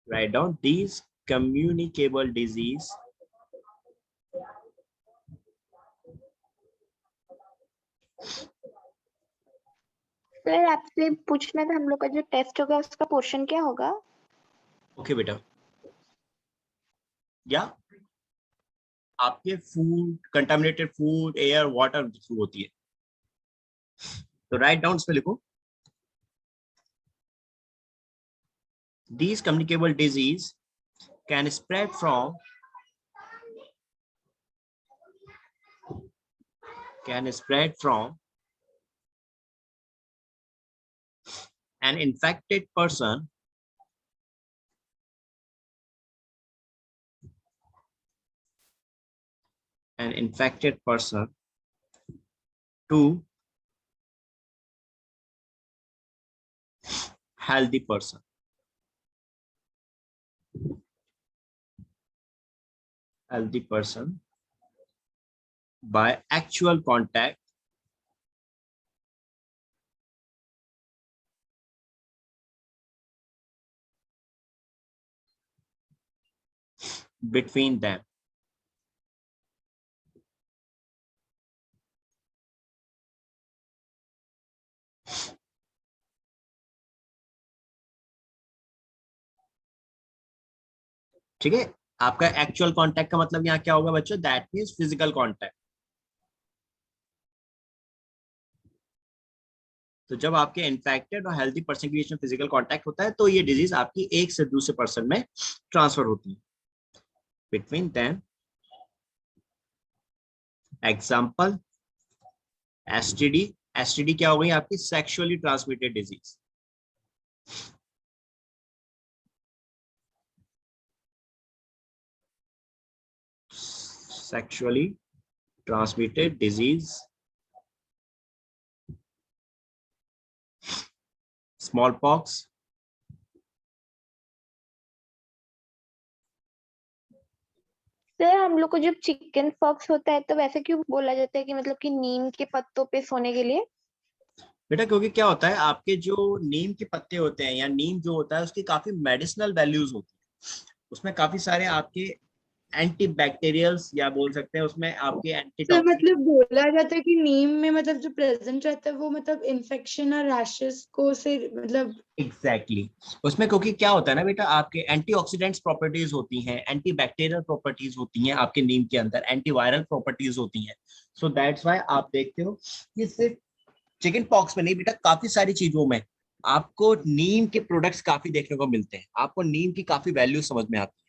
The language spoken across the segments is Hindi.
Write down these communicable disease sir आपसे पूछना था, हम लोग का जो टेस्ट होगा उसका पोर्शन क्या होगा? ओके बेटा, या आपके food, contaminated food, air, water through होती है। तो राइट डाउन पे लिखो, these communicable disease can spread from an infected person to healthy person. By actual contact between them. ठीक है, आपका एक्चुअल कांटेक्ट का मतलब यहाँ क्या होगा बच्चों? That means physical contact. तो जब आपके इन्फेक्टेड और हेल्दी पर्सन के बीच में फिजिकल कांटेक्ट होता है तो ये डिजीज आपकी एक से दूसरे पर्सन में ट्रांसफर होती है। Between them, example STD. STD क्या हो गई? आपकी sexually transmitted disease. Sexually transmitted disease, small pox, sir हम लोग को जब चिकन पॉक्स होता है तो वैसे क्यों बोला जाता है कि मतलब कि नीम के पत्तों पे सोने के लिए? बेटा क्योंकि क्या होता है, आपके जो नीम के पत्ते होते हैं या नीम जो होता है उसकी काफी मेडिसिनल वैल्यूज होती है। उसमें काफी सारे आपके एंटी बैक्टीरियल्स या बोल सकते हैं उसमें आपके तो एंटीटॉक्सिक। मतलब बोला जाता है कि नीम में मतलब जो प्रेजेंट रहता है वो मतलब इन्फेक्शन और रैशेस को से मतलब एग्जैक्टली exactly. उसमें क्योंकि क्या होता है ना बेटा, आपके एंटीऑक्सीडेंट्स प्रॉपर्टीज होती हैं, एंटी बैक्टीरियल प्रॉपर्टीज होती हैं आपके नीम के अंदर, एंटीवायरल प्रॉपर्टीज होती हैं। सो दैट्स व्हाई आप देखते हो कि सिर्फ चिकन पॉक्स में नहीं बेटा, काफी सारी चीजों में आपको नीम के प्रोडक्ट्स काफी देखने को मिलते हैं। आपको नीम की काफी वैल्यू समझ में आती है।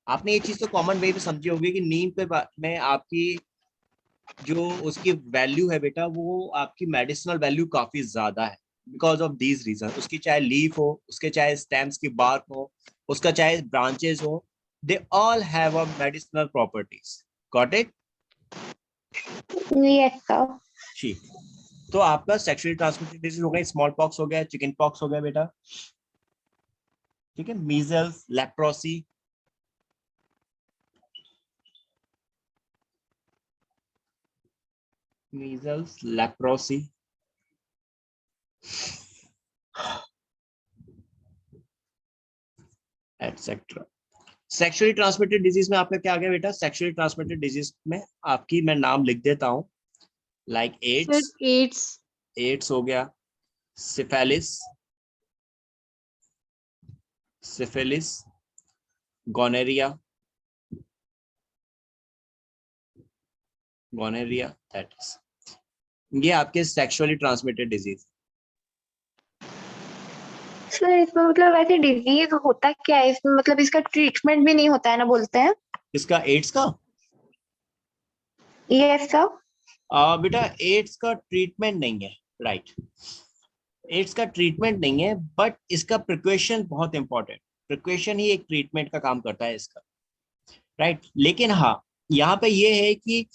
आपने ये चीज तो कॉमन वे में समझी होगी कि नीम पे में आपकी जो उसकी वैल्यू है बेटा, वो आपकी मेडिसिनल वैल्यू काफी ज्यादा है बिकॉज ऑफ दीज रीजन। उसकी चाहे लीफ हो, उसके चाहे स्टेम्स की बार्क हो, उसका चाहे ब्रांचेस हो, they all have a medicinal properties. Got it? Yes sir. ठीक, तो आपका सेक्सुअली ट्रांसमिटेड डिजीज हो गया, स्मॉल पॉक्स हो गया, चिकन पॉक्स हो गया बेटा। ठीक है, measles, leprosy, measles, leprosy, etcetera. Sexually transmitted disease में आपका क्या आ गया बेटा? सेक्सुअली ट्रांसमिटेड डिजीज में आपकी मैं नाम लिख देता हूं, like sir AIDS, AIDS, AIDS हो गया, syphilis, syphilis, gonorrhoea, gonorrhoea, that is, ये आपके सेक्सुअली ट्रांसमिटेड डिजीज। सर इसमें मतलब वैसे डिजीज होता क्या है इसमें? मतलब इसका ट्रीटमेंट भी नहीं होता है ना, बोलते हैं? इसका एड्स का यस सर। बेटा एड्स का ट्रीटमेंट नहीं है, राइट। एड्स का ट्रीटमेंट नहीं है, बट इसका प्रिकॉशन बहुत इंपॉर्टेंट। प्रिकॉशन ही एक ट्रीटमेंट का काम करता है इसका, राइट। लेकिन हाँ, यहाँ पे ये है कि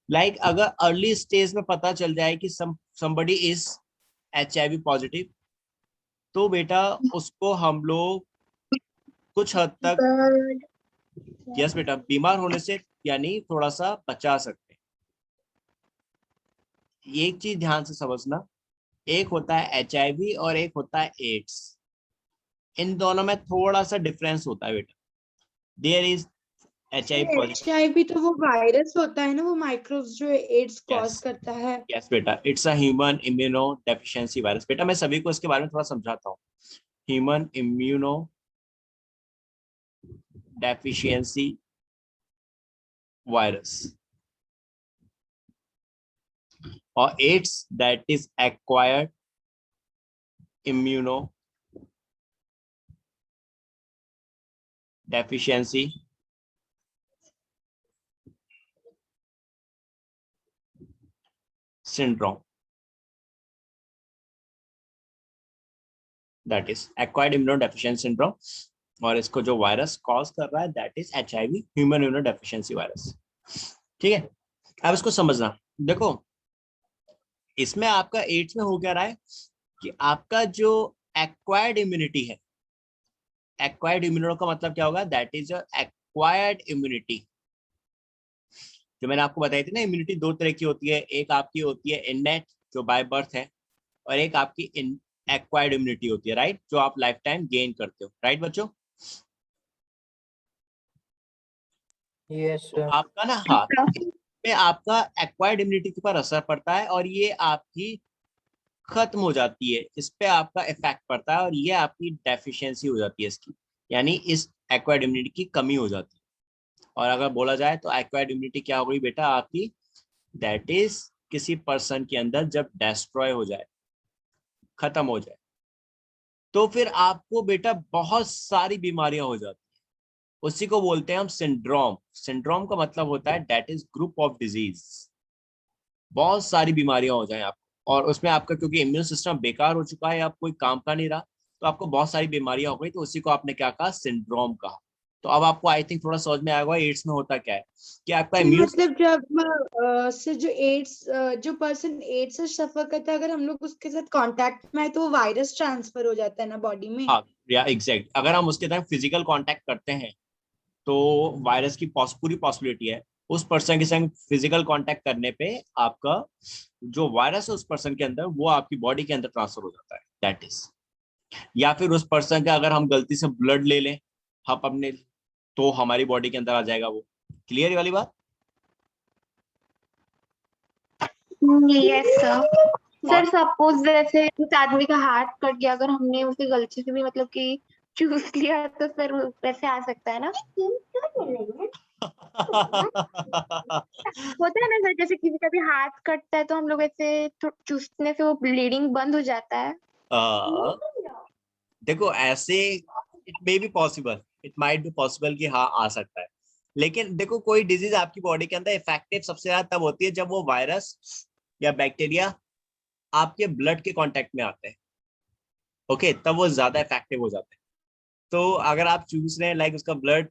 लाइक अगर अर्ली स्टेज में पता चल जाए कि somebody इज HIV पॉजिटिव, तो बेटा उसको हम लोग कुछ हद तक, यस बेटा, बीमार होने से यानी थोड़ा सा बचा सकते हैं। एक चीज ध्यान से समझना, एक होता है HIV और एक होता है एड्स। इन दोनों में थोड़ा सा डिफरेंस होता है बेटा। There is HIV positive. HIV तो वो वायरस होता है ना, वो माइक्रोब्स जो एड्स कॉज यस करता है। यस बेटा, it's a human immunodeficiency virus. बेटा मैं सभी को इसके बारे में थोड़ा समझाता हूँ। ह्यूमन इम्यूनो डेफिशिएंसी वायरस और AIDS that is acquired immunodeficiency syndrome, that is acquired immunodeficiency syndrome। और इसको जो वायरस कॉज कर रहा है that is HIV human immunodeficiency virus. ठीक है, अब इसको समझना। देखो इसमें आपका एड्स में हो क्या रहा है कि आपका जो एक्वायर्ड इम्यूनिटी है, एक्वायर्ड इम्यूनिटी का मतलब क्या होगा, दैट इज एक्वायर्ड इम्यूनिटी। जो मैंने आपको बताई थी ना, इम्यूनिटी दो तरह की होती है, एक आपकी होती है इननेट जो बाय बर्थ है, और एक आपकी एक्वायर्ड इम्यूनिटी होती है, राइट, जो आप लाइफ टाइम गेन करते हो, राइट बच्चों। यस तो सर। आपका ना, हाँ, में आपका एक्वायर्ड इम्यूनिटी के ऊपर असर पड़ता है और ये आपकी खत्म हो जाती है, इस पे आपका इफेक्ट पड़ता है और ये आपकी डेफिशिएंसी हो जाती है इसकी, यानी इस एक्वायर्ड इम्यूनिटी की कमी हो जाती है। और अगर बोला जाए तो एक्वायर्ड इम्यूनिटी क्या हो गई बेटा आपकी, दैट इज किसी पर्सन के अंदर जब डिस्ट्रॉय हो जाए, खत्म हो जाए, तो फिर आपको बेटा बहुत सारी बीमारियां हो जाती है। उसी को बोलते हैं हम सिंड्रोम। सिंड्रोम का मतलब होता है that is group of disease, बहुत सारी बीमारियां हो जाए आपको, और उसमें आपका क्योंकि इम्यून सिस्टम बेकार हो चुका है, आप कोई काम का नहीं रहा, तो आपको बहुत सारी बीमारियां हो गई, तो उसी को आपने क्या कहा, सिंड्रोम कहा। तो अब आपको आई थिंक थोड़ा समझ में आएगा एड्स में होता क्या है कि आपका इम्यून, मतलब जब से जो एड्स जो पर्सन एड्स से सफर करता है, अगर हम लोग उसके साथ कांटेक्ट में आए तो वो वायरस ट्रांसफर हो जाता है ना बॉडी में। हाँ या एग्जैक्ट, अगर हम उसके साथ फिजिकल कांटेक्ट करते हैं तो वायरस की पूरी पॉसिबिलिटी है उस पर्सन के संग फिजिकल कांटेक्ट करने पे आपका जो वायरस है उस पर्सन के अंदर वो आपकी बॉडी के अंदर ट्रांसफर हो जाता है, दैट इज। या फिर उस पर्सन का अगर हम गलती से ब्लड ले लें हम अपने, तो हमारी बॉडी के अंदर आ जाएगा वो। क्लियर ये वाली बात। Yes sir. सर सपोज जैसे उस आदमी का हाथ कट गया, अगर हमने उसे गलती से भी मतलब कि चूस लिया, तो सर वैसे आ सकता है ना। होता है ना सर, जैसे किसी का भी हाथ कटता है तो हम लोग ऐसे चूसने से वो ब्लीडिंग बंद हो जाता है। देखो ऐसे it may be possible, it might be possible कि हाँ आ सकता है, लेकिन देखो कोई डिजीज आपकी बॉडी के अंदर इफेक्टिव सबसे ज्यादा तब होती है जब वो वायरस या बैक्टीरिया आपके ब्लड के कांटेक्ट में आते हैं, ओके, तब वो ज्यादा इफेक्टिव हो जाते हैं। तो अगर आप चूस रहे हैं लाइक उसका ब्लड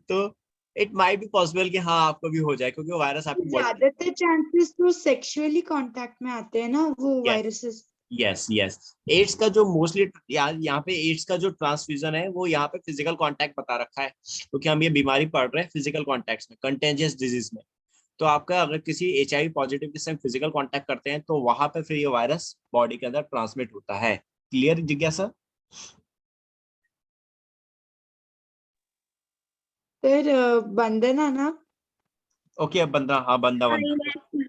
तो इट माइट बी पॉसिबल कि हाँ आपको भी हो जाए, क्योंकि वो वायरस आपकी बॉडी, ज्यादातर चांसेस तो सेक्सुअली कांटेक्ट में आते हैं ना वो वायरसेस। Yes yes. एड्स का जो मोस्टली यहाँ पे एड्स का जो ट्रांसफ्यूजन है वो यहाँ पे फिजिकल कांटेक्ट बता रखा है, क्योंकि हम ये बीमारी पढ़ रहे हैं फिजिकल कांटेक्ट में, कंटेंजियस डिजीज में। तो आपका अगर किसी HIV पॉजिटिव के साथ फिजिकल कांटेक्ट करते हैं तो वहां पे फिर ये वायरस बॉडी के अंदर ट्रांसमिट होता है। क्लियर जिज्ञासा। फिर बंदना ना। ओके अब बंदा, हाँ बंदा बंदा,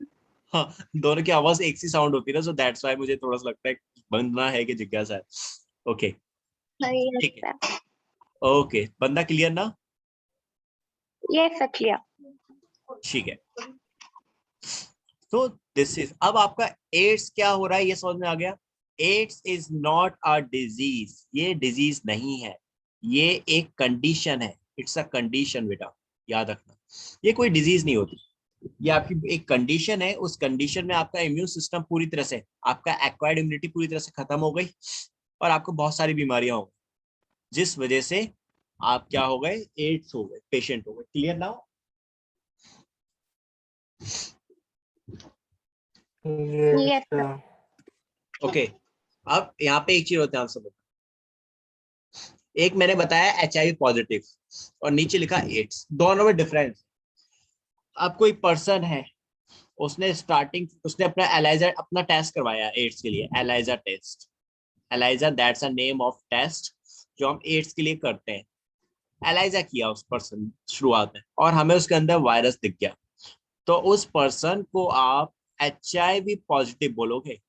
हाँ दोनों की आवाज एक सी साउंड होती है ना, सो दैट्स व्हाई मुझे थोड़ा सा लगता है बंदना है कि जिज्ञासा है। ओके ठीक है, ओके बंदा क्लियर ना। Yes sir clear. ठीक है, तो दिस इज, अब आपका एड्स क्या हो रहा है ये समझ में आ गया। AIDS is not a disease, ये डिजीज नहीं है, ये एक कंडीशन है, इट्स अ कंडीशन बेटा, याद रखना, ये कोई डिजीज नहीं होती, ये आपकी एक कंडीशन है। उस कंडीशन में आपका इम्यून सिस्टम पूरी तरह से, आपका एक्वायर्ड इम्यूनिटी पूरी तरह से खत्म हो गई और आपको बहुत सारी बीमारियां हो गई, जिस वजह से आप क्या हो गए, एड्स हो गए, पेशेंट हो गए। Clear now. Yes sir. Okay, अब यहाँ पे एक चीज होता है, आप समझ, एक मैंने बताया HIV पॉजिटिव और नीचे लिखा एड्स, दोनों में डिफरेंस। अब कोई पर्सन है, उसने अपना एलाइजा, अपना टेस्ट करवाया एड्स के लिए, ELISA test, ELISA that's a name of test जो हम एड्स के लिए करते हैं, एलाइजा किया उस पर्सन शुरुआत में और हमें उसके अंदर वायरस दिख गया, तो उस पर्सन को आप HIV पॉजिटिव बोलोगे,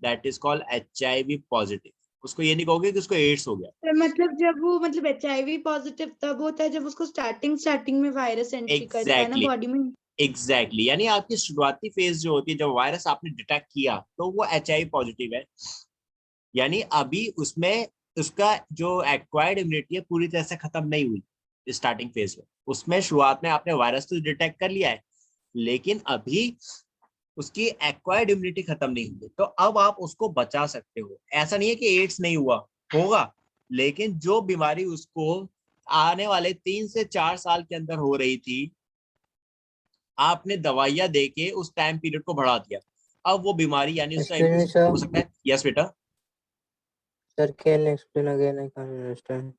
that is called HIV positive. उसको ये नहीं कहोगे कि उसको एड्स हो गया। तो मतलब जब वो मतलब HIV पॉजिटिव तब होता है जब उसको स्टार्टिंग में वायरस एंट्री करता है ना बॉडी में। एग्जैक्टली, यानी आपकी शुरुआती फेज जो होती है, जब वायरस आपने डिटेक्ट किया तो वो HIV पॉजिटिव है, यानी अभी उसमें उसका जो एक्वायर्ड इम्यूनिटी है पूरी तरह से खत्म नहीं हुई स्टार्टिंग फेज में। उसमें शुरुआत में आपने वायरस तो डिटेक्ट कर लिया है, लेकिन अभी उसकी एक्वायर्ड इम्यूनिटी खत्म नहीं हुई, तो अब आप उसको बचा सकते हो। ऐसा नहीं है कि एड्स नहीं हुआ, होगा, लेकिन जो बीमारी उसको आने वाले 3 से 4 साल के अंदर हो रही थी, आपने दवाइयां देके उस टाइम पीरियड को बढ़ा दिया। अब वो बीमारी यानी उसका Excuse me, sir. हो सकता है। यस बेटा। Sir, can you explain again? I can't understand.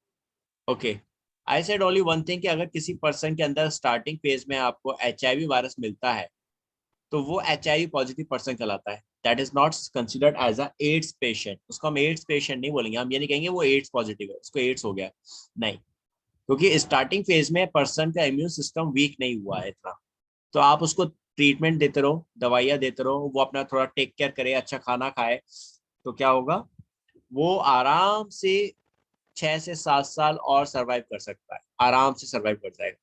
Okay, I said only one thing कि अगर किसी पर्सन के अंदर स्टार्टिंग फेज में आपको HIV वायरस मिलता है तो वो HIV पॉजिटिव पर्सन कहलाता है। That is not considered as a AIDS patient. उसको हम एड्स पेशेंट नहीं बोलेंगे, हम ये नहीं कहेंगे वो एड्स पॉजिटिव है, उसको एड्स हो गया, नहीं, क्योंकि स्टार्टिंग फेज में पर्सन का इम्यून सिस्टम वीक नहीं हुआ है इतना। तो आप उसको ट्रीटमेंट देते रहो, दवाइयाँ देते रहो, वो अपना थोड़ा टेक केयर करे, अच्छा खाना खाए, तो क्या होगा, वो आराम से 6 से 7 साल और सरवाइव कर सकता है, आराम से सरवाइव कर जाएगा।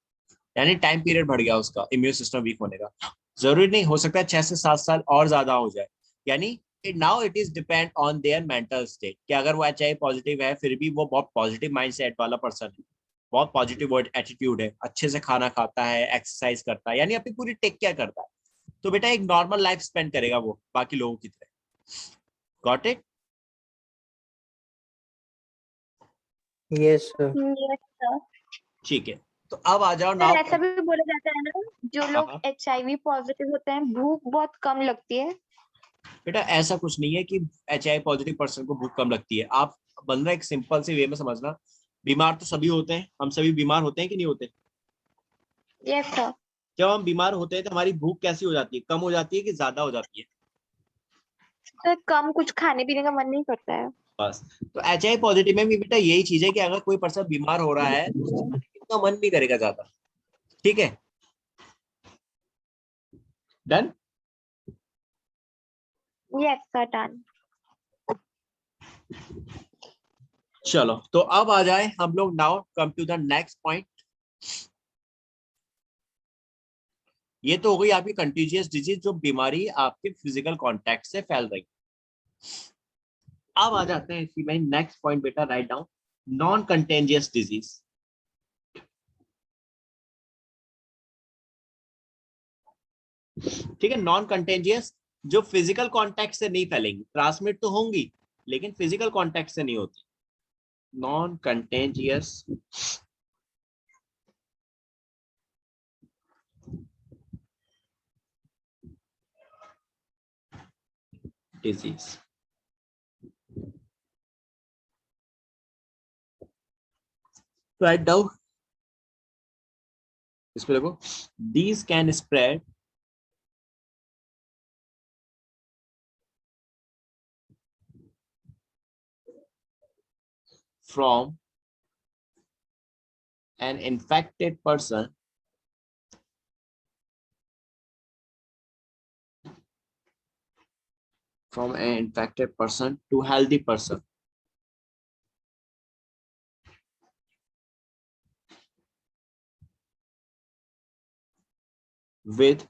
यानी टाइम पीरियड बढ़ गया उसका इम्यून सिस्टम वीक होने का। जरूरी नहीं, हो सकता है 6 से 7 साल और ज्यादा हो जाए। यानी now it is depend on their mental state कि अगर वो HIV पॉजिटिव है फिर भी वो बहुत पॉजिटिव माइंडसेट वाला पर्सन है, बहुत पॉजिटिव एटीट्यूड है, अच्छे से खाना खाता है, एक्सरसाइज करता है, यानी अपनी पूरी टेक केयर करता है, तो बेटा एक नॉर्मल लाइफ स्पेंड करेगा वो बाकी लोगों की तरह। Got it? Yes, sir. Yes, sir. ठीक है, तो अब आ जाओ सर नाउ। ऐसा भी बोला जाता है ना, जो लोग हाँ HIV पॉजिटिव होते हैं भूख बहुत कम लगती है। बेटा, ऐसा कुछ नहीं है कि HIV पॉजिटिव पर्सन को भूख कम लगती है। आप बंदा एक सिंपल सी वे में समझना, बीमार तो सभी होते हैं, हम सभी बीमार होते हैं कि नहीं होते? Yes sir. जब हम बीमार होते हैं तो हमारी भूख कैसी हो जाती है, कम हो जाती है कि ज्यादा हो जाती है? सर कम कुछ खाने पीने का मन नहीं करता है। बस, तो HIV पॉजिटिव में भी बेटा यही चीज है कि अगर कोई पर्सन बीमार हो रहा है तो उसका खाने पीने का मन नहीं करेगा ज्यादा। ठीक है, डन? Yes sir, done. चलो, तो अब आ जाए हम लोग, now come to the next point. ये तो हो गई आपकी कंटीजियस डिजीज, जो बीमारी आपके फिजिकल कांटेक्ट से फैल रही। अब आ जाते हैं इसी में नेक्स्ट पॉइंट बेटा, right down, non contagious disease. ठीक है, नॉन कंटेंजियस जो फिजिकल कांटेक्ट से नहीं फैलेंगी, ट्रांसमिट तो होंगी लेकिन फिजिकल कांटेक्ट से नहीं होती, non contagious disease. Write down, इसमें देखो, these can spread from an infected person to healthy person with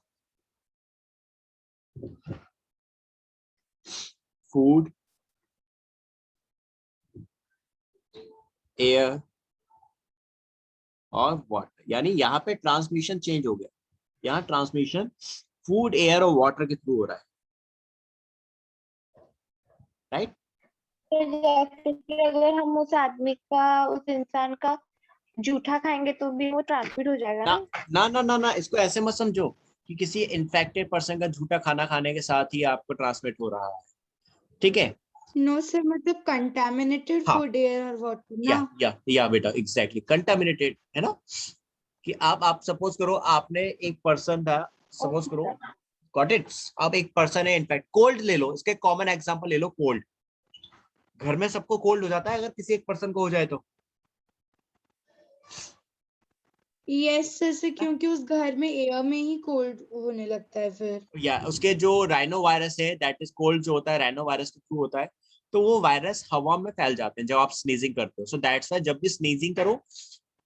food, air और वाटर। यानी यहाँ पे ट्रांसमिशन चेंज हो गया, यहाँ ट्रांसमिशन फूड, एयर और वाटर के थ्रू हो रहा है, राइट? जैसे कि अगर हम उस आदमी का, उस इंसान का जूठा खाएंगे तो भी वो ट्रांसमिट हो जाएगा ना ना? ना ना ना ना, इसको ऐसे मत समझो कि किसी इन्फेक्टेड पर्सन का झूठा खाना खाने के साथ ही आपको ट्रांसमिट हो रहा है। ठीक है, नो सर, मतलब कंटामिनेटेड हाँ, फूड, एयर और वाटर ना। या बेटा एग्जैक्टली, कंटामिनेटेड है ना, कि आप सपोज करो, आपने एक पर्सन था, सपोज करो, गॉट इट, अब एक पर्सन है, इनफैक्ट कोल्ड ले लो, इसके कॉमन एग्जांपल ले लो, कोल्ड। घर में सबको कोल्ड हो जाता है अगर किसी एक पर्सन को हो जाए तो, यस सर से, क्योंकि उस घर में एयर में ही कोल्ड होने लगता है फिर। या उसके जो राइनो वायरस है दैट इज कोल्ड जो होता है राइनो वायरस के थ्रू होता है, तो वो वायरस हवा में फैल जाते हैं जब आप स्नीजिंग करते हो। सो दैट्स वाई जब भी स्नीजिंग करो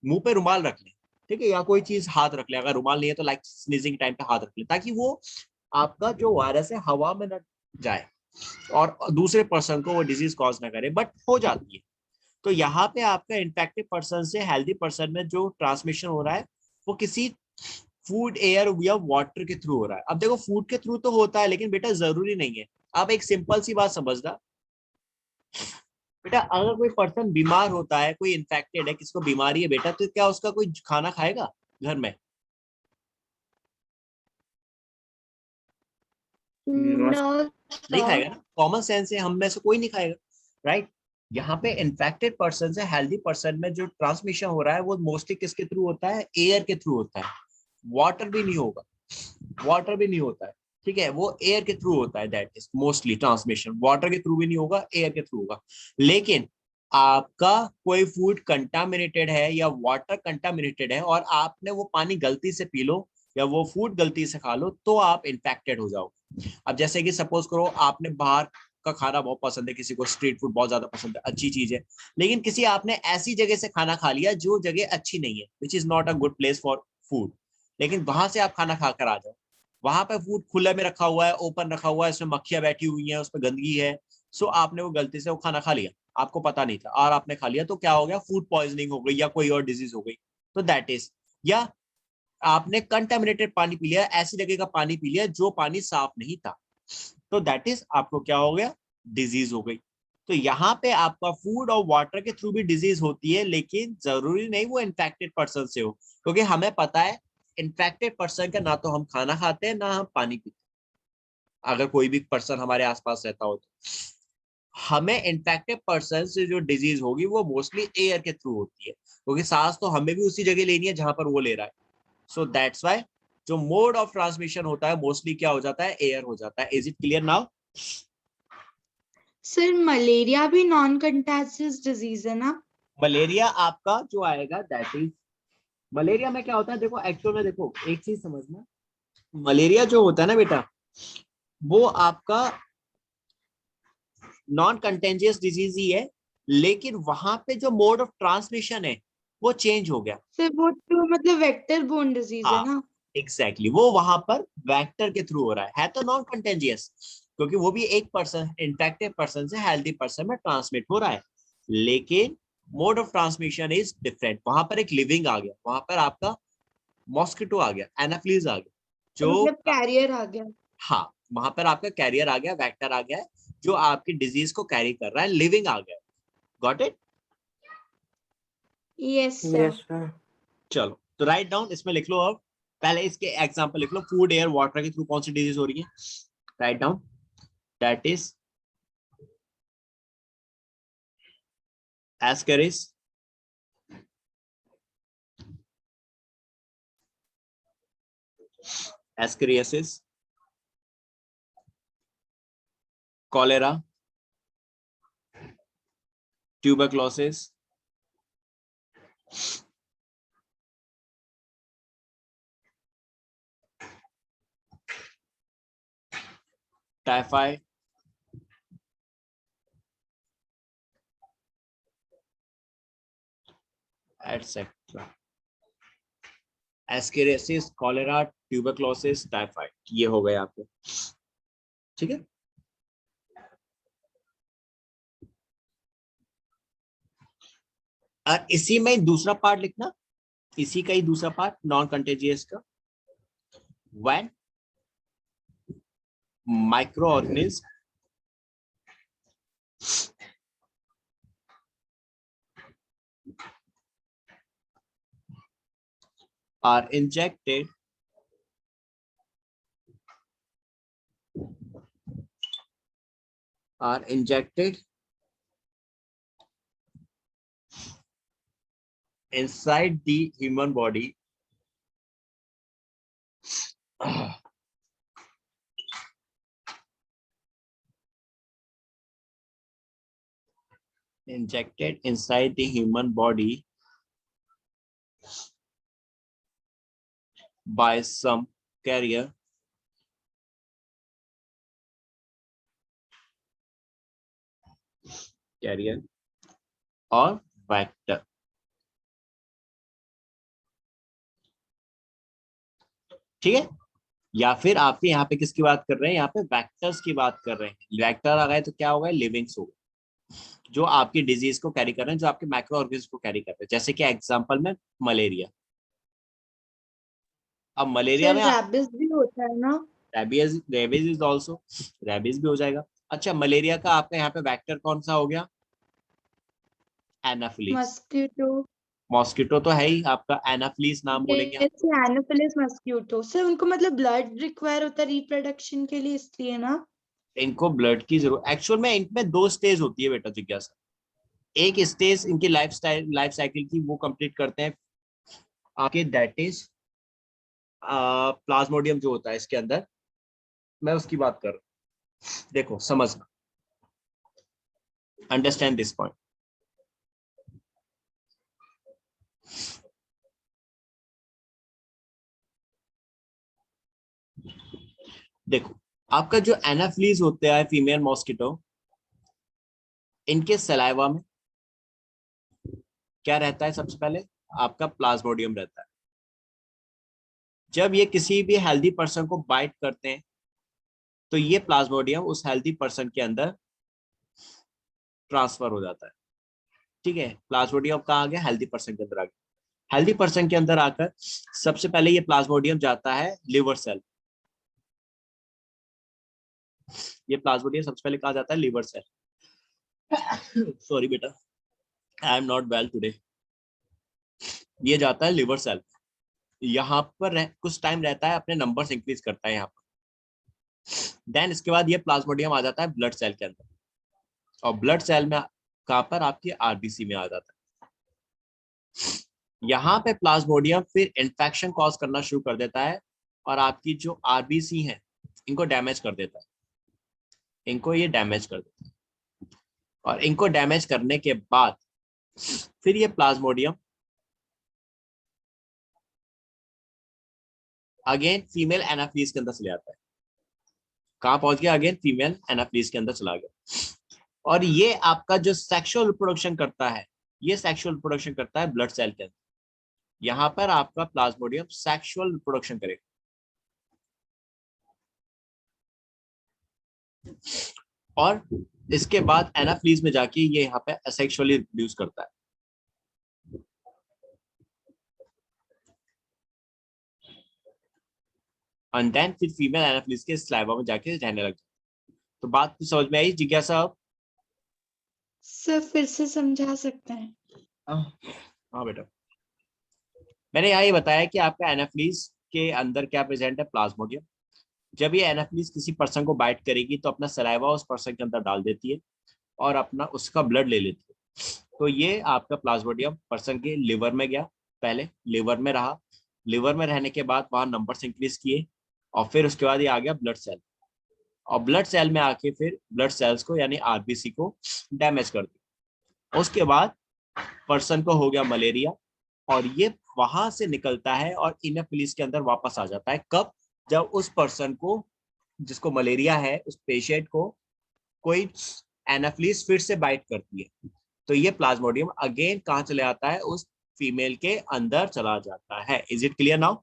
मुंह पे रुमाल रख लें, ठीक है, या कोई चीज हाथ रख ले, अगर रुमाल नहीं है तो लाइक स्नीजिंग टाइम पे हाथ रख ले, ताकि वो आपका जो वायरस है हवा में न जाए और दूसरे पर्सन को वो डिजीज कॉज ना करे, बट हो जाती है। तो यहाँ पे आपका इन्फेक्टेड पर्सन से हेल्दी पर्सन में जो ट्रांसमिशन हो रहा है वो किसी फूड, एयर या वाटर के थ्रू हो रहा है। अब देखो फूड के थ्रू तो होता है, लेकिन बेटा जरूरी नहीं है। आप एक सिंपल सी बात समझना बेटा, अगर कोई पर्सन बीमार होता है, कोई इन्फेक्टेड है, किसी को बीमारी है बेटा, तो क्या उसका कोई खाना खाएगा घर में? नो नहीं सर। खाएगा ना, कॉमन सेंस है, हम में से कोई नहीं खाएगा, राइट। यहाँ पे इन्फेक्टेड पर्सन से हेल्दी पर्सन में जो ट्रांसमिशन हो रहा है वो मोस्टली किसके थ्रू होता है? एयर के थ्रू होता है। वाटर भी नहीं होगा, वाटर भी नहीं होता है, ठीक है, वो एयर के थ्रू होता है। That is mostly transmission water के थ्रू भी नहीं होगा, एयर के थ्रू होगा। लेकिन आपका कोई फूड कंटामिनेटेड है या वाटर कंटामिनेटेड है और आपने वो पानी गलती से पी लो या वो फूड गलती से खा लो, तो आप इन्फेक्टेड हो जाओगे। अब जैसे कि सपोज करो आपने बाहर का खाना बहुत पसंद है, किसी को स्ट्रीट फूड बहुत ज्यादा पसंद है, अच्छी चीज है, लेकिन किसी आपने ऐसी जगह से खाना खा लिया जो जगह अच्छी नहीं है, which is not a good place for food, लेकिन वहां से आप खाना खाकर आ जाओ, वहां पे फूड खुले में रखा हुआ है, ओपन रखा हुआ है, उसमें मक्खियां बैठी हुई हैं, उसमें गंदगी है, सो आपने वो गलती से वो खाना खा लिया, आपको पता नहीं था और आपने खा लिया, तो क्या हो गया? फूड पॉइजनिंग हो गई या कोई और डिजीज हो गई। तो दैट इज, या आपने कंटामिनेटेड पानी पी लिया, ऐसी जगह का पानी पी लिया जो पानी साफ नहीं था, तो दैट इज आपको क्या हो गया? डिजीज हो गई। तो यहाँ पे आपका फूड और वाटर के थ्रू भी डिजीज होती है, लेकिन जरूरी नहीं वो इन्फेक्टेड पर्सन से हो, क्योंकि हमें पता है इन्फेक्टेड पर्सन का ना तो हम खाना खाते हैं ना हम पानी पीते हैं, अगर कोई भी पर्सन हमारे आसपास रहता हो तो हमें इन्फेक्टेड पर्सन से जो डिजीज होगी वो मोस्टली एयर के थ्रू होती है, क्योंकि सांस तो हमें भी उसी जगह लेनी है जहां पर वो ले रहा है। सो दैट्स वाई जो मोड ऑफ ट्रांसमिशन होता है मोस्टली क्या हो जाता है? एयर हो जाता है। Is it clear now? Sir malaria भी नॉन कंटेजियस डिजीज है ना? मलेरिया आपका जो आएगा दैट इज, मलेरिया में क्या होता है देखो, एक्चुअल में देखो एक चीज समझना, मलेरिया जो होता है ना बेटा, वो आपका नॉन कंटेंजियस डिजीज ही है, लेकिन वहां पे जो मोड ऑफ ट्रांसमिशन है वो चेंज हो गया। सर वो तो मतलब वेक्टर बोर्न डिजीज है हाँ ना? एग्जैक्टली वो वहां पर वेक्टर के थ्रू हो रहा है तो नॉन कंटेंजियस, क्योंकि वो भी एक पर्सन, इन्फेक्टेड पर्सन से हेल्दी पर्सन में ट्रांसमिट हो रहा है, लेकिन mode of transmission is different. वहां पर एक लिविंग आ गया, वहां पर आपका मॉस्किटो आ गया, एनाफ्लीज आ गया, तो जो मतलब कैरियर आ गया। हाँ वहां पर आपका कैरियर आ गया, वेक्टर आ गया है, जो आपकी डिजीज को कैरी कर रहा है, लिविंग आ गया। Got it? Yes sir. Yes sir. चलो तो राइट डाउन, इसमें लिख लो। अब पहले इसके एग्जांपल लिख लो, फूड, एयर, वाटर के थ्रू कौन सी डिजीज हो रही है, write down. That is Ascaris, ascariasis, cholera, tuberculosis, typhoid, etcetera. Ascariasis, cholera, tuberculosis, typhoid, ये हो गए आपके, ठीक है। और इसी में दूसरा पार्ट लिखना, इसी का ही दूसरा पार्ट नॉन कंटेजियस का, when microorganisms are injected inside the human body injected inside the human body by some carrier और vector। ठीक है, या फिर आपके यहाँ पे किसकी बात कर रहे हैं, यहाँ पे वेक्टर्स की बात कर रहे हैं। वेक्टर आ गए तो क्या होगा, लिविंग्स होगा, जो आपकी डिजीज को कैरी कर रहे हैं, जो आपके माइक्रो ऑर्गेनिज्म को कैरी कर रहे हैं। जैसे कि एग्जांपल में मलेरिया। अब मलेरिया सर में रैबिस भी होता है ना? रेबीज इज ऑल्सो, रेबीज भी हो जाएगा। अच्छा, मलेरिया का आपका यहाँ पे वेक्टर कौन सा हो गया, एनाफिलीज। मस्कीटो। मॉस्किटो तो है ही आपका, एनाफिलीज नाम बोलेंगे आप। जैसे एनोफिलिस मस्कीटो सर, उनको मतलब ब्लड रिक्वायर होता है रिप्रोडक्शन के लिए, इसलिए ना? इनको ब्लड की जरूरत, एक्चुअल में इनमें 2 स्टेज होती है बेटा जिज्ञासा। एक स्टेज इनकी लाइफ साइकिल की वो कंप्लीट करते हैं आपके, दैट इज प्लाज्मोडियम जो होता है इसके अंदर, मैं उसकी बात कर रहा हूँ। देखो समझना, अंडरस्टैंड दिस पॉइंट। देखो, आपका जो एनाफ्लीज होता है फीमेल मॉस्किटो, इनके सलाइवा में क्या रहता है, सबसे पहले आपका प्लाज्मोडियम रहता है। जब ये किसी भी हेल्दी पर्सन को बाइट करते हैं तो ये प्लाज्मोडियम उस हेल्दी पर्सन के अंदर ट्रांसफर हो जाता है। ठीक है, प्लाज्मोडियम कहाँ आ गया, हेल्दी पर्सन के अंदर आ गया। हेल्दी पर्सन के अंदर आकर सबसे पहले ये प्लाज्मोडियम जाता है लिवर सेल। ये प्लाज्मोडियम सबसे पहले कहा जाता है लिवर सेल। सॉरी बेटा, I am not well today. ये जाता है लिवर सेल, यहाँ पर कुछ टाइम रहता है, अपने नंबर इंक्रीज करता है यहाँ पर। देन इसके बाद ये प्लाज्मोडियम आ जाता है ब्लड सेल के अंदर, और ब्लड सेल में कहाँ पर, आपकी आरबीसी में आ जाता है। यहाँ पे प्लाज्मोडियम फिर इन्फेक्शन कॉज करना शुरू कर देता है, और आपकी जो आरबीसी है इनको डैमेज कर देता है, इनको ये डैमेज कर देता है। और इनको डैमेज करने के बाद फिर ये प्लाज्मोडियम अगेन फीमेल एनाफ्लीज के अंदर चले जाता है। कहाँ पहुंच गया, अगेन फीमेल एनाफ्लीज के अंदर चला गया। और ये आपका जो सेक्सुअल रिप्रोडक्शन करता है, ये सेक्सुअल रिप्रोडक्शन करता है ब्लड सेल के अंदर। यहाँ पर आपका प्लाज्मोडियम सेक्सुअल रिप्रोडक्शन करेगा, और इसके बाद एनाफ्लीज में जाके ये यहाँ पे असेक्सुअली रिप्रोड्यूस करता है। एंड देन फिर फीमेल एनाफ्लीज के स्लाइवा में जाके रहने लग जाता है। तो बात तो समझ में आई जिज्ञासा? अब सर फिर से समझा सकते हैं? हाँ बेटा, मैंने यहाँ ये बताया कि आपका एनाफ्लीज के अंदर क्या प्रेजेंट है, प्लाज्मोडियम। जब ये एनाफ्लीज किसी पर्सन को बाइट करेगी तो अपना सलाइवा उस पर्सन के अंदर डाल देती है और अपना उसका ब्लड ले लेती है। तो ये आपका प्लाज्मोडियम पर्सन के लिवर में गया, पहले लिवर में रहा, लिवर में रहने के बाद वहां नंबर्स इंक्रीज किए, और फिर उसके बाद ये आ गया ब्लड सेल, और ब्लड सेल में आके फिर ब्लड सेल्स को यानी आरबीसी को डैमेज कर दिया। उसके बाद पर्सन को हो गया मलेरिया, और ये वहां से निकलता है और इनोफिलिस के अंदर वापस आ जाता है। कब, जब उस पर्सन को जिसको मलेरिया है उस पेशेंट को कोई एनाफ्लिस फिर से बाइट करती है, तो ये प्लाज्मोडियम अगेन कहाँ चले आता है, उस फीमेल के अंदर चला जाता है। Is it clear now?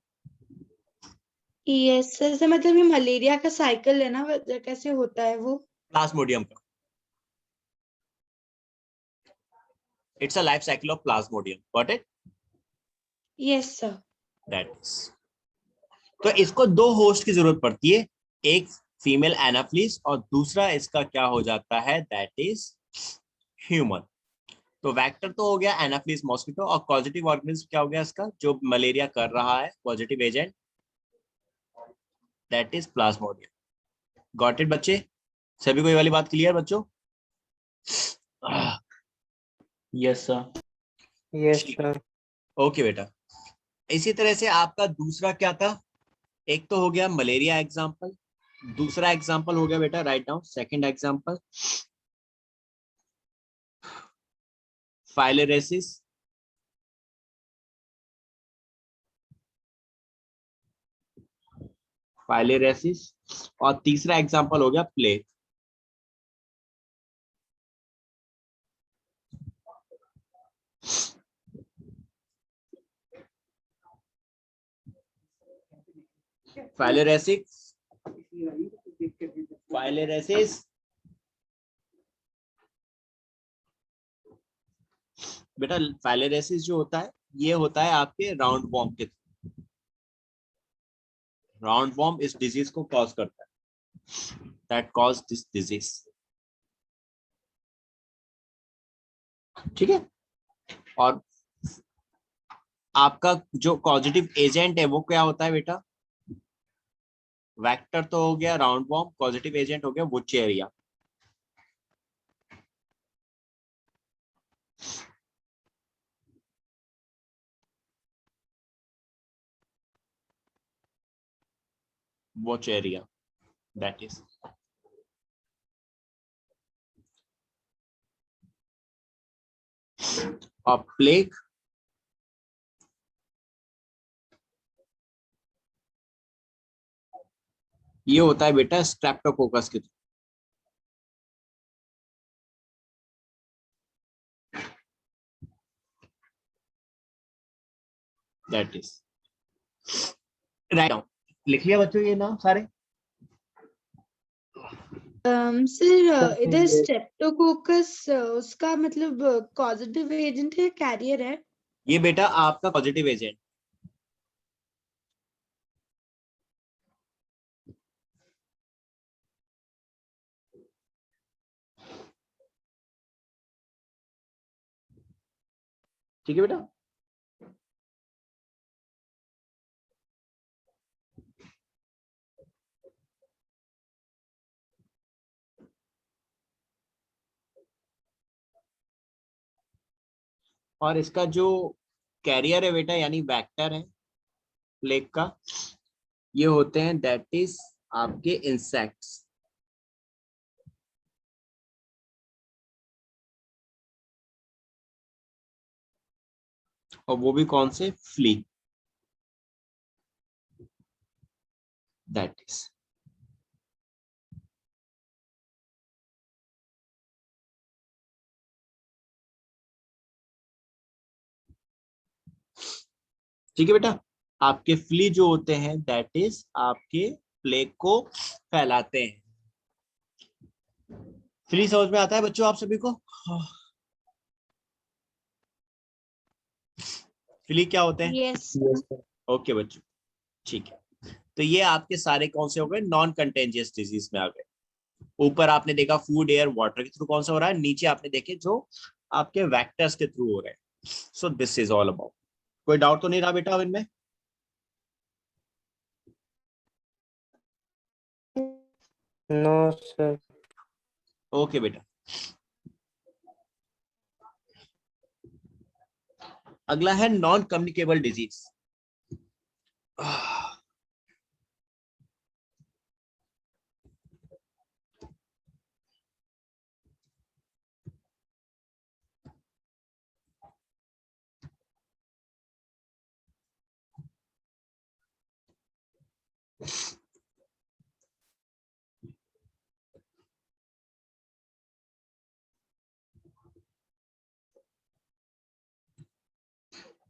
Yes sir. Sir मतलब ये मलेरिया का साइकिल है ना, कैसे होता है वो? प्लाज्मोडियम का, it's a life cycle of Plasmodium, got it? Yes sir. That is, तो इसको 2 होस्ट की जरूरत पड़ती है, एक फीमेल एनाफ्लिस और दूसरा इसका क्या हो जाता है, दैट इज ह्यूमन। तो वेक्टर तो हो गया एनाफ्लिस मॉस्किटो, और पॉजिटिव ऑर्गेनिज्म क्या हो गया इसका, जो मलेरिया कर रहा है positive agent, that is Plasmodium. Got it बच्चे? सभी को ये वाली बात क्लियर बच्चों? Yes sir. Yes sir. Okay बेटा, इसी तरह से आपका दूसरा क्या था, एक तो हो गया मलेरिया एग्जाम्पल, दूसरा एग्जाम्पल हो गया बेटा, right down second example, filariasis, filariasis, और तीसरा एग्जांपल हो गया प्लेग। फाइलेरियासिस, फाइलेरियासिस, बेटा फाइलेरियासिस जो होता है ये होता है आपके राउंड वॉर्म के थ्रू। राउंड वॉर्म इस डिजीज को कॉज करता है, दैट कॉज दिस डिजीज। ठीक है, और आपका जो कॉजेटिव एजेंट है वो क्या होता है बेटा? वेक्टर तो हो गया राउंड वॉर्म, पॉजिटिव एजेंट हो गया वुचेरिया। Wuchereria that is. और प्लेग ये होता है बेटा स्ट्रेप्टोकोकस के through. That is write down. लिख लिया बच्चों ये नाम सारे? सर इधर स्ट्रेप्टोकोकस उसका मतलब पॉजिटिव एजेंट है, कैरियर है? ये बेटा आपका पॉजिटिव एजेंट। ठीक है बेटा, और इसका जो कैरियर है बेटा यानी वेक्टर है प्लेग का, ये होते हैं दैट इज आपके इंसेक्ट्स। और वो भी कौन से? फ्ली। That is. ठीक है बेटा, आपके फ्ली जो होते हैं दैट इज आपके प्लेग को फैलाते हैं। फ्ली समझ में आता है बच्चों आप सभी को? फ्ली क्या होते हैं? यस। ओके बच्चों, ठीक है। तो ये आपके सारे कौन से हो गए? नॉन कंटेंजियस डिजीज में आ गए। ऊपर आपने देखा फूड, एयर, वाटर के थ्रू कौन सा हो रहा है, नीचे आपने देखे जो आपके वेक्टर्स के थ्रू हो रहे हैं। So this is all about. कोई डाउट तो नहीं रहा बेटा इनमें? No sir. ओके बेटा, अगला है non communicable disease.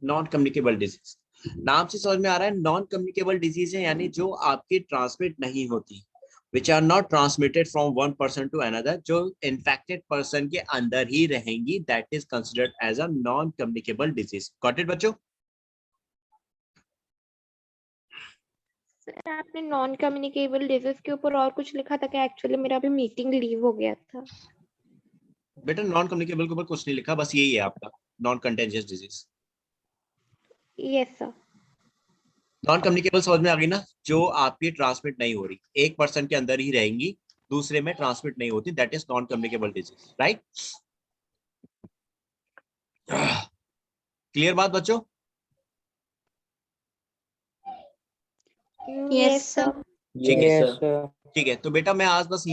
Non communicable disease, नाम से समझ में आ रहा है नॉन कम्युनिकेबल डिजीज है यानी जो आपकी ट्रांसमिट नहीं होती, which are not transmitted from one person to another, जो इन्फेक्टेड पर्सन के अंदर ही रहेंगी, that is considered as a non communicable disease. Got it बच्चों? सर आपने नॉन कम्युनिकेबल डिजीज के ऊपर और कुछ लिखा था क्या? एक्चुअली मेरा अभी मीटिंग लीव हो गया था। बेटा नॉन कम्युनिकेबल के ऊपर कुछ नहीं लिखा, बस यही है आपका non contagious disease. Yes sir. Non communicable समझ में आ गई ना? जो आपकी ट्रांसमिट नहीं हो रही, एक पर्सन के अंदर ही रहेंगी, दूसरे में ट्रांसमिट नहीं होती, that is non communicable disease. Right? Clear बात बच्चों? Yes sir. ठीक है यस सर। ठीक है, तो बेटा मैं आज बस